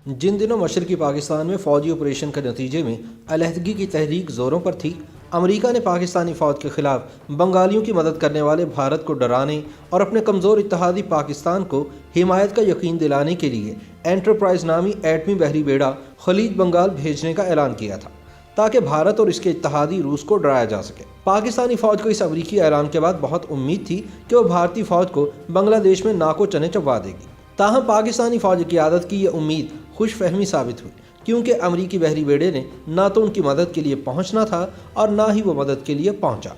जिन दिनों मशरकी पाकिस्तान में फ़ौजी ऑपरेशन के नतीजे में अलहदगी की तहरीक ज़ोरों पर थी, अमेरिका ने पाकिस्तानी फ़ौज के ख़िलाफ़ बंगालियों की मदद करने वाले भारत को डराने और अपने कमज़ोर इत्तेहादी पाकिस्तान को हिमायत का यकीन दिलाने के लिए एंटरप्राइज़ नामी एटमी बहरी बेड़ा खलीज बंगाल भेजने का ऐलान किया था, ताकि भारत और इसके इत्तेहादी रूस को डराया जा सके। पाकिस्तानी फ़ौज को इस अमरीकी ऐलान के बाद बहुत उम्मीद थी कि वह भारतीय फ़ौज को बांग्लादेश में नाको चने चबवा देगी। ताहम पाकिस्तानी फ़ौज की आदत की यह उम्मीद खुश फहमी साबित हुई, क्योंकि अमरीकी बहरी बेड़े ने ना तो उनकी मदद के लिए पहुंचना था और ना ही वो मदद के लिए पहुंचा।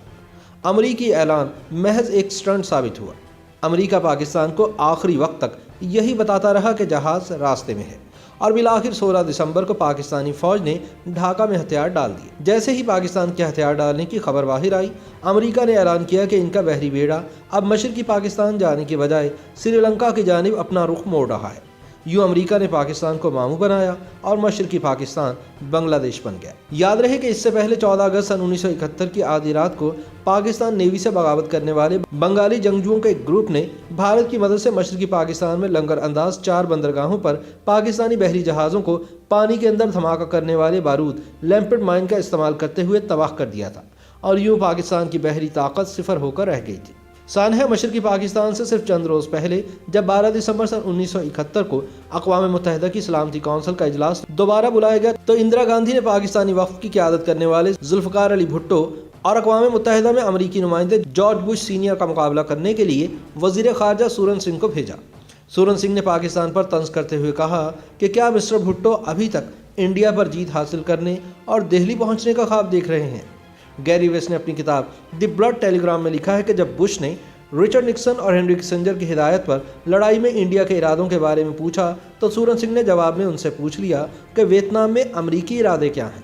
अमरीकी ऐलान महज एक स्टंट साबित हुआ। अमरीका पाकिस्तान को आखिरी वक्त तक यही बताता रहा कि जहाज़ रास्ते में है, और बिलाखिर 16 दिसंबर को पाकिस्तानी फ़ौज ने ढाका में हथियार डाल दिए। जैसे ही पाकिस्तान के हथियार डालने की खबर बाहर आई, अमेरिका ने ऐलान किया कि इनका बहरी बेड़ा अब मशरकी पाकिस्तान जाने के बजाय श्रीलंका की जानिब अपना रुख मोड़ रहा है। यूँ अमेरिका ने पाकिस्तान को मामू बनाया और मशरकी पाकिस्तान बांग्लादेश बन गया। याद रहे कि इससे पहले 14 अगस्त सन 1971 की आधी रात को पाकिस्तान नेवी से बगावत करने वाले बंगाली जंगजुओं के एक ग्रुप ने भारत की मदद से मशरकी पाकिस्तान में लंगर अंदाज 4 बंदरगाहों पर पाकिस्तानी बहरी जहाज़ों को पानी के अंदर धमाका करने वाले बारूद लैम्पेड माइन का इस्तेमाल करते हुए तबाह कर दिया था, और यूँ पाकिस्तान की बहरी ताकत सिफर होकर रह गई थी। सानहा मशरकी पाकिस्तान से सिर्फ चंद रोज़ पहले जब 12 दिसंबर सन 1971 को अक़वाम मुत्तहिदा की सलामती कौंसिल का इजलास दोबारा बुलाया गया, तो इंदिरा गांधी ने पाकिस्तानी वफ़द की क़यादत करने वाले जुल्फ़िकार अली भुट्टो और अक़वाम मुत्तहिदा में अमरीकी नुमाइंदे जॉर्ज बुश सीनियर का मुकाबला करने के लिए वज़ीर ख़ारजा सूरन सिंह को भेजा। सूरन सिंह ने पाकिस्तान पर तंज करते हुए कहा कि क्या मिस्टर भुट्टो अभी तक इंडिया पर जीत हासिल करने और दिल्ली पहुँचने का ख्वाब देख रहे हैं। गैरी वेस्ट ने अपनी किताब द ब्लड टेलीग्राम में लिखा है कि जब बुश ने रिचर्ड निक्सन और हेनरी किसिंजर की हिदायत पर लड़ाई में इंडिया के इरादों के बारे में पूछा, तो सूरन सिंह ने जवाब में उनसे पूछ लिया कि वियतनाम में अमरीकी इरादे क्या हैं।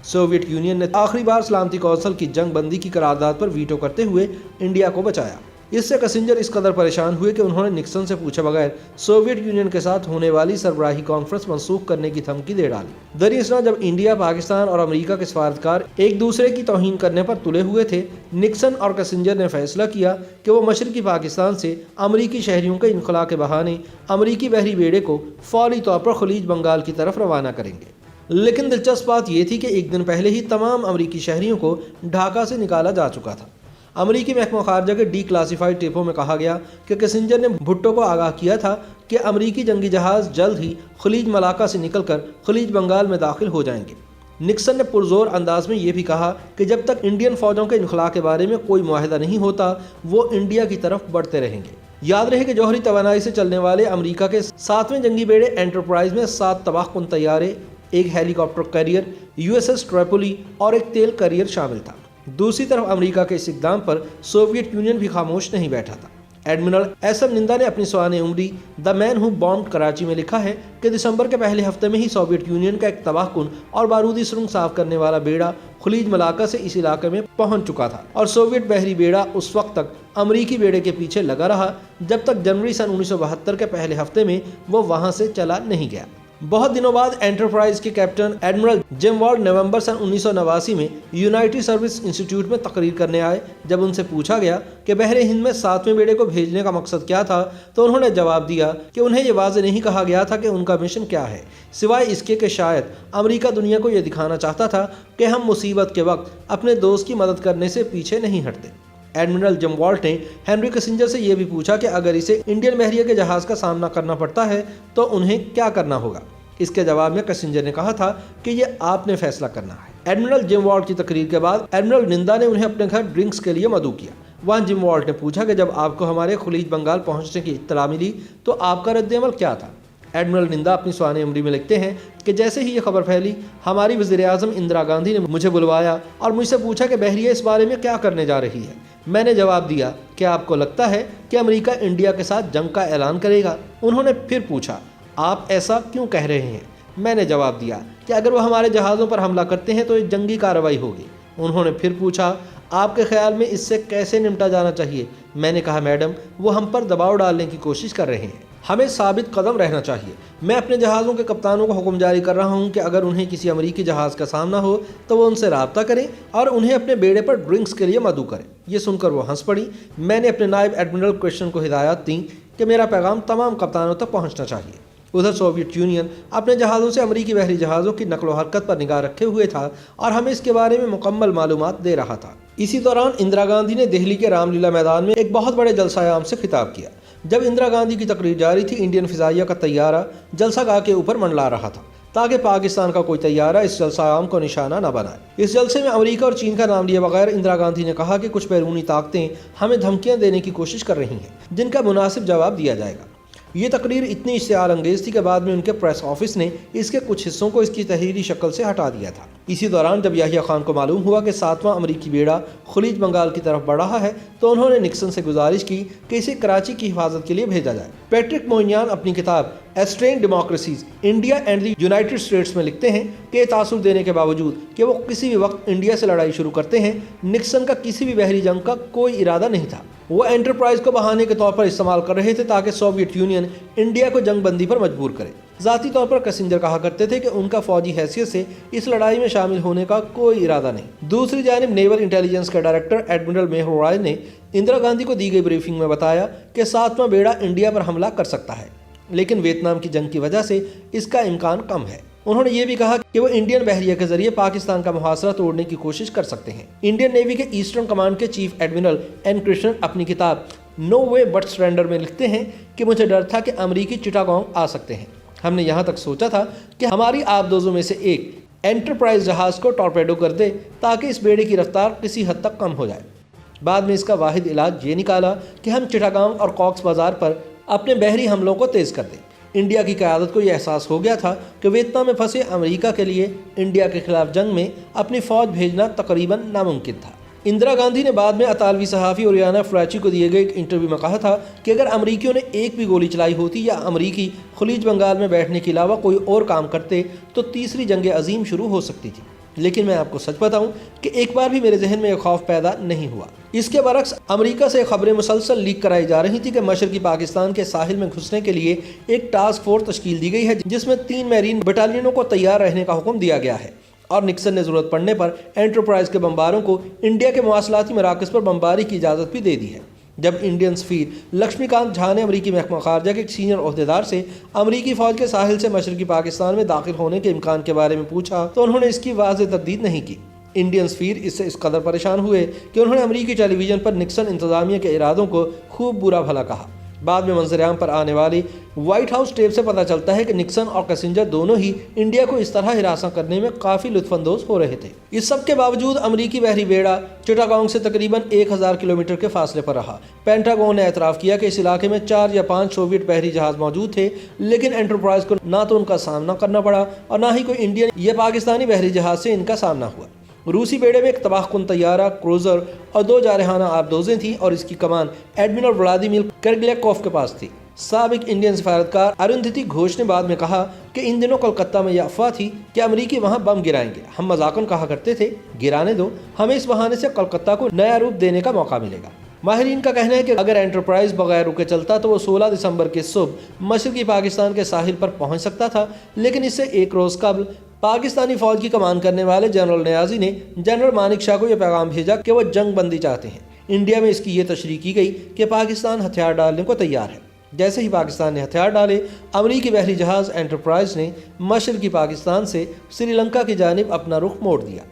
सोवियत यूनियन ने आखिरी बार सलामती कौंसिल की जंग बंदी की करारदाद पर वीटो करते हुए इंडिया को बचाया। इससे किसिंजर इस कदर परेशान हुए कि उन्होंने निक्सन से पूछे बगैर सोवियत यूनियन के साथ होने वाली सरबराही कॉन्फ्रेंस मनसूख करने की धमकी दे डाली। दरअसल जब इंडिया, पाकिस्तान और अमेरिका के सफारतकार एक दूसरे की तौहीन करने पर तुले हुए थे, निक्सन और किसिंजर ने फैसला किया कि वो मशरकी पाकिस्तान से अमरीकी शहरियों के इनखला के बहाने अमरीकी बहरी बेड़े को फौरी तौर पर खलीज बंगाल की तरफ रवाना करेंगे। लेकिन दिलचस्प बात यह थी कि एक दिन पहले ही तमाम अमरीकी शहरियों को ढाका से निकाला जा चुका था। अमरीकी महकमा खारजा के डिक्लासिफाइड टेपों में कहा गया कि किसिंजर ने भुट्टो को आगाह किया था कि अमरीकी जंगी जहाज़ जल्द ही खलीज मलाका से निकलकर खलीज बंगाल में दाखिल हो जाएंगे। निक्सन ने पुरजोर अंदाज में यह भी कहा कि जब तक इंडियन फ़ौजों के इनखला के बारे में कोई मुआहदा नहीं होता, वो इंडिया की तरफ बढ़ते रहेंगे। याद रहे कि जौहरी तवानाई से चलने वाले अमरीका के 7वें जंगी बेड़े एंटरप्राइज में 7 तबाहकुन तैयारे, एक हेलीकॉप्टर कैरियर USS ट्रिपोली और एक तेल कैरियर शामिल था। दूसरी तरफ अमेरिका के इस इक़दाम पर सोवियत यूनियन भी खामोश नहीं बैठा था। एडमिरल SM निंदा ने अपनी सवाने उम्री the man who bombed Karachi में लिखा है कि दिसंबर के पहले हफ्ते में ही सोवियत यूनियन का एक तबाहकुन और बारूदी सुरंग साफ करने वाला बेड़ा खलीज मलाका से इस इलाके में पहुंच चुका था, और सोवियत बहरी बेड़ा उस वक्त तक अमरीकी बेड़े के पीछे लगा रहा जब तक जनवरी सन 1972 के पहले हफ्ते में वो वहां से चला नहीं गया। बहुत दिनों बाद एंटरप्राइज के कैप्टन एडमिरल जिम वॉर्ड नवंबर सन 1989 में यूनाइटेड सर्विस इंस्टीट्यूट में तकरीर करने आए। जब उनसे पूछा गया कि बहरे हिंद में 7वें बेड़े को भेजने का मकसद क्या था, तो उन्होंने जवाब दिया कि उन्हें यह वाज़ेह नहीं कहा गया था कि उनका मिशन क्या है, सिवाय इसके कि शायद अमेरिका दुनिया को यह दिखाना चाहता था कि हम मुसीबत के वक्त अपने दोस्त की मदद करने से पीछे नहीं हटते। एडमिरल जिम वॉल्ट ने हेनरी किसिंजर से यह भी पूछा कि अगर इसे इंडियन बहरिया के जहाज़ का सामना करना पड़ता है तो उन्हें क्या करना होगा। इसके जवाब में किसिंजर ने कहा था कि यह आपने फैसला करना है। एडमिरल जिम वॉल्ट की तकरीर के बाद एडमिरल निंदा ने उन्हें अपने घर ड्रिंक्स के लिए मदऊ किया। वहाँ जिम वॉल्ट ने पूछा कि जब आपको हमारे खलीज बंगाल पहुँचने की इत्तला मिली तो आपका रद्द-ए-अमल क्या था। एडमिरल निंदा अपनी सवाने उम्री में लिखते हैं कि जैसे ही ये खबर फैली, हमारी वज़ीर-ए-आज़म इंदिरा गांधी ने मुझे बुलवाया और मुझसे पूछा कि बहरिया इस बारे में क्या करने जा रही है। मैंने जवाब दिया कि आपको लगता है कि अमेरिका इंडिया के साथ जंग का ऐलान करेगा। उन्होंने फिर पूछा, आप ऐसा क्यों कह रहे हैं। मैंने जवाब दिया कि अगर वो हमारे जहाज़ों पर हमला करते हैं तो एक जंगी कार्रवाई होगी। उन्होंने फिर पूछा, आपके ख्याल में इससे कैसे निपटा जाना चाहिए। मैंने कहा, मैडम, वो हम पर दबाव डालने की कोशिश कर रहे हैं, हमें साबित कदम रहना चाहिए। मैं अपने जहाज़ों के कप्तानों को हुक्म जारी कर रहा हूं कि अगर उन्हें किसी अमरीकी जहाज़ का सामना हो तो वो उनसे रब्ता करें और उन्हें अपने बेड़े पर ड्रिंक्स के लिए मदऊ करें। ये सुनकर वो हंस पड़ी। मैंने अपने नायब एडमिरल क्रिश्चियन को हिदायत दी कि मेरा पैगाम तमाम कप्तानों तक पहुंचना चाहिए। उधर सोवियत यूनियन अपने जहाज़ों से अमरीकी बहरी जहाज़ों की नकलो हरकत पर निगाह रखे हुए था और हमें इसके बारे में मुकम्मल मालूमात दे रहा था। इसी दौरान इंदिरा गांधी ने दिल्ली के रामलीला मैदान में एक बहुत बड़े जलसा-ए-आम से खिताब किया। जब इंदिरा गांधी की तकरीर जारी थी, इंडियन फिजाइया का तैयारा जलसागाह के ऊपर मंडला रहा था ताकि पाकिस्तान का कोई तैयारा इस जलसा-ए-आम को निशाना न बनाए। इस जलसे में अमेरिका और चीन का नाम लिए बगैर इंदिरा गांधी ने कहा कि कुछ बैरूनी ताकतें हमें धमकियां देने की कोशिश कर रही हैं, जिनका मुनासिब जवाब दिया जाएगा। ये तकरीर इतनी इश्तिहार अंगेज थी कि बाद में उनके प्रेस ऑफिस ने इसके कुछ हिस्सों को इसकी तहरीरी शक्ल से हटा दिया था। इसी दौरान जब याहिया खान को मालूम हुआ कि 7वां अमरीकी बेड़ा खलीज बंगाल की तरफ बढ़ रहा है, तो उन्होंने निक्सन से गुजारिश की कि इसे कराची की हिफाजत के लिए भेजा जाए। पैट्रिक मोइनियान अपनी किताब estranged democracies India and the United states में लिखते हैं कि तासुर देने के बावजूद कि वो किसी भी वक्त इंडिया से लड़ाई शुरू करते हैं, निक्सन का किसी भी बहरी जंग का कोई इरादा नहीं था। वो एंटरप्राइज को बहाने के तौर पर इस्तेमाल कर रहे थे ताकि सोवियत यूनियन इंडिया को जंग बंदी पर मजबूर करे। ज़ाती तौर पर किसिंजर कहा करते थे कि उनका फौजी हैसियत से इस लड़ाई में शामिल होने का कोई इरादा नहीं। दूसरी जानिब नेवल इंटेलिजेंस के डायरेक्टर एडमिरल मेहुल रॉय ने इंदिरा गांधी को दी गई ब्रीफिंग में बताया कि 7वां बेड़ा इंडिया पर हमला कर सकता है, लेकिन वियतनाम की जंग की वजह से इसका इम्कान कम है। उन्होंने ये भी कहा कि वो इंडियन बहरिया के जरिए पाकिस्तान का मुहासरा तोड़ने की कोशिश कर सकते हैं। इंडियन नेवी के ईस्टर्न कमांड के चीफ एडमिरल एन कृष्णन अपनी किताब नो वे बट सरेंडर में लिखते हैं कि मुझे डर था कि अमरीकी चिटागोंग आ सकते हैं। हमने यहाँ तक सोचा था कि हमारी आबदोजों में से एक एंटरप्राइज जहाज़ को टॉर्पेडो कर दे ताकि इस बेड़े की रफ्तार किसी हद तक कम हो जाए। बाद में इसका वाहिद इलाज ये निकाला कि हम चिटागोंग और कॉक्स बाजार पर अपने बहरी हमलों को तेज़ कर दें। इंडिया की क़यादत को यह एहसास हो गया था कि वियतनाम में फंसे अमेरिका के लिए इंडिया के खिलाफ जंग में अपनी फ़ौज भेजना तकरीबन नामुमकिन था। इंदिरा गांधी ने बाद में अतालवी सहाफ़ी ओरियाना फ्राची को दिए गए एक इंटरव्यू में कहा था कि अगर अमरीकियों ने एक भी गोली चलाई होती या अमरीकी खलीज बंगाल में बैठने के अलावा कोई और काम करते तो तीसरी जंग अजीम शुरू हो सकती थी। लेकिन मैं आपको सच बताऊं कि एक बार भी मेरे जहन में यह खौफ पैदा नहीं हुआ। इसके बरक्स अमेरिका से खबरें मुसलसल लीक कराई जा रही थी कि मशरकी पाकिस्तान के साहिल में घुसने के लिए एक टास्क फोर्स तश्कील दी गई है, जिसमें 3 मैरीन बटालियनों को तैयार रहने का हुक्म दिया गया है और निक्सन ने ज़रूरत पड़ने पर एंटरप्राइज के बम्बारों को इंडिया के मवासलाती मराकज़ पर बमबारी की इजाज़त भी दे दी है। जब इंडियन सफ़ीर लक्ष्मीकांत झा ने अमरीकी महकमा खारजा के एक सीनियर ओहदेदार से अमरीकी फ़ौज के साहिल से मशरकी पाकिस्तान में दाखिल होने के इम्कान के बारे में पूछा तो उन्होंने इसकी वाज़ेह तरदीद नहीं की। इंडियन सफ़ीर इससे इस कदर परेशान हुए कि उन्होंने अमरीकी टेलीविज़न पर निक्सन इंतज़ामिया के इरादों को खूब बुरा भला कहा। बाद में मंजर-ए-आम पर आने वाली व्हाइट हाउस टेप से पता चलता है कि निक्सन और किसिंजर दोनों ही इंडिया को इस तरह हिरासा करने में काफ़ी लुत्फानंदोज़ हो रहे थे। इस सब के बावजूद अमरीकी बहरी बेड़ा चिटागोंग से तकरीबन 1000 किलोमीटर के फासले पर रहा। पेंटागन ने एतराफ़ किया कि इस इलाके में 4 या 5 सोवियत बहरी जहाज़ मौजूद थे, लेकिन एंटरप्राइज को ना तो उनका सामना करना पड़ा और ना ही कोई इंडियन या पाकिस्तानी बहरी जहाज़ से इनका सामना हुआ। रूसी बेड़े में एक तबाहकुन तैयारा, क्रूज़र और 2 जारहाना आबदोज़ें थीं और इसकी कमान एडमिरल व्लादिमीर कर्गलियाकोव के पास थी। साबिक इंडियन सफारतकार अरुंधति घोष ने बाद में कहा कि इन दिनों कोलकाता में यह अफवाह थी कि अमरीकी वहां बम गिराएंगे। हम मजाकन कहा करते थे, गिराने दो, हमें इस बहाने से कोलकाता को नया रूप देने का मौका मिलेगा। माहिरीन का कहना है कि अगर एंटरप्राइज बगैर रुके चलता तो वो 16 दिसंबर के सुबह मशरकी पाकिस्तान के साहिल पर पहुंच सकता था, लेकिन इससे एक रोज़ कबल पाकिस्तानी फ़ौज की कमान करने वाले जनरल नियाज़ी ने जनरल मानिक शाह को यह पैगाम भेजा कि वो जंग बंदी चाहते हैं। इंडिया में इसकी ये तशरीह की गई कि पाकिस्तान हथियार डालने को तैयार है। जैसे ही पाकिस्तान ने हथियार डाले, अमरीकी बहरी जहाज़ एंटरप्राइज ने मशरकी पाकिस्तान से श्रीलंका की जानिब अपना रुख मोड़ दिया।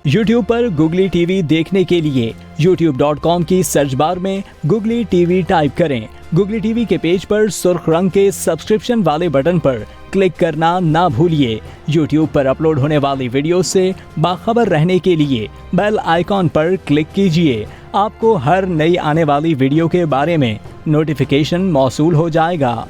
YouTube पर गुगली टीवी देखने के लिए youtube.com की सर्च बार में गुगली टीवी टाइप करें। गुगली टीवी के पेज पर सुर्ख रंग के सब्सक्रिप्शन वाले बटन पर क्लिक करना ना भूलिए। YouTube पर अपलोड होने वाली वीडियो से बाखबर रहने के लिए बेल आइकॉन पर क्लिक कीजिए। आपको हर नई आने वाली वीडियो के बारे में नोटिफिकेशन मौसूल हो जाएगा।